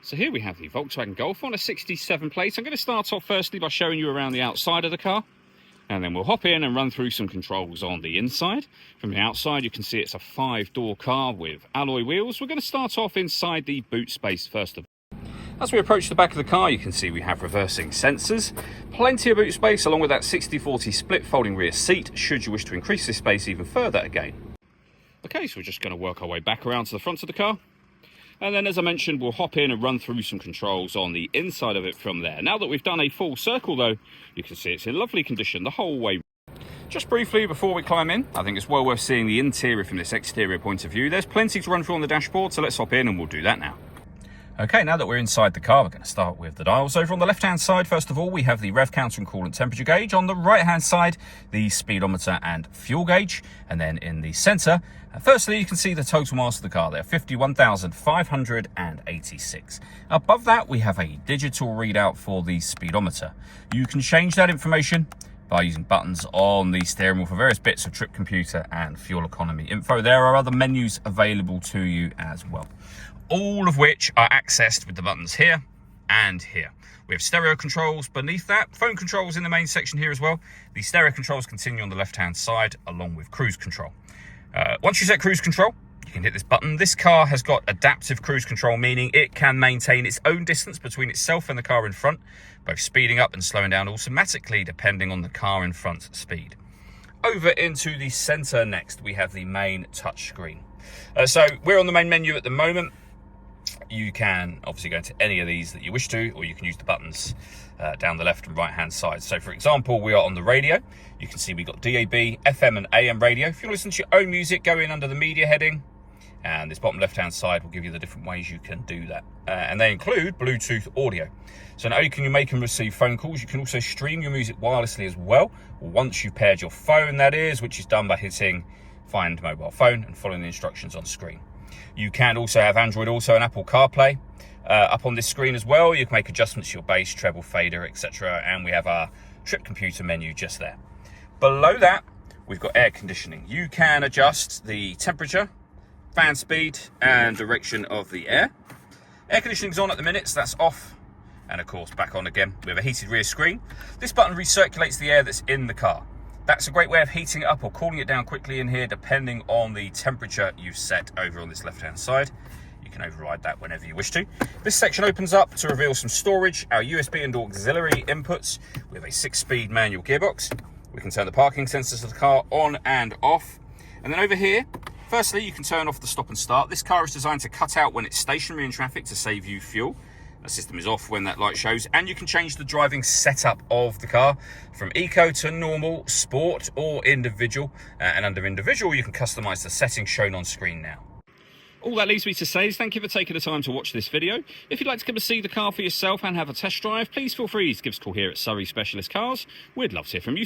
So here we have the Volkswagen Golf on a 67 plate. I'm going to start off firstly by showing you around the outside of the car, and then we'll hop in and run through some controls on the inside. From the outside you can see it's a 5-door car with alloy wheels. We're going to start off inside the boot space first of all. As we approach the back of the car, you can see we have reversing sensors, plenty of boot space along with that 60/40 split folding rear seat should you wish to increase this space even further again. Okay, so we're just going to work our way back around to the front of the car. And then, as I mentioned, we'll hop in and run through some controls on the inside of it from there. Now that we've done a full circle, though, you can see it's in lovely condition the whole way. Just briefly, before we climb in, I think it's well worth seeing the interior from this exterior point of view. There's plenty to run through on the dashboard, so let's hop in and we'll do that now. Okay, now that we're inside the car, we're going to start with the dials. Over on the left-hand side, first of all, we have the rev counter and coolant temperature gauge. On the right-hand side, the speedometer and fuel gauge. And then in the centre, firstly, you can see the total mass of the car there, 51,586. Above that, we have a digital readout for the speedometer. You can change that information by using buttons on the steering wheel for various bits of trip computer and fuel economy info. There are other menus available to you as well, all of which are accessed with the buttons here and here. We have stereo controls beneath that, phone controls in the main section here as well. The stereo controls continue on the left-hand side along with cruise control. Once you set cruise control, you can hit this button. This car has got adaptive cruise control, meaning it can maintain its own distance between itself and the car in front, both speeding up and slowing down automatically depending on the car in front's speed. Over into the center next, we have the main touchscreen. So we're on the main menu at the moment. You can obviously go into any of these that you wish to, or you can use the buttons down the left and right hand side. So for example, we are on the radio. You can see we've got DAB, FM and AM radio. If you want to listen to your own music, go in under the media heading, and this bottom left hand side will give you the different ways you can do that. And they include Bluetooth audio. So not only can you make and receive phone calls, you can also stream your music wirelessly as well, once you've paired your phone, that is, which is done by hitting Find Mobile Phone and following the instructions on screen. You can also have Android Auto and Apple CarPlay up on this screen as well. You can make adjustments to your bass, treble, fader, etc. And we have our trip computer menu just there. Below that, we've got air conditioning. You can adjust the temperature, fan speed, and direction of the air. Air conditioning is on at the minute, so that's off. And of course, back on again. We have a heated rear screen. This button recirculates the air that's in the car. That's a great way of heating it up or cooling it down quickly in here, depending on the temperature you've set over on this left-hand side. You can override that whenever you wish to. This section opens up to reveal some storage, our USB and auxiliary inputs. We have a 6-speed manual gearbox. We can turn the parking sensors of the car on and off. And then over here, firstly, you can turn off the stop and start. This car is designed to cut out when it's stationary in traffic to save you fuel. The system is off when that light shows, and you can change the driving setup of the car from eco to normal, sport or individual, and under individual you can customize the settings shown on screen now. All that leaves me to say is thank you for taking the time to watch this video. If you'd like to come and see the car for yourself and have a test drive, please feel free to give us a call here at Surrey Specialist Cars. We'd love to hear from you.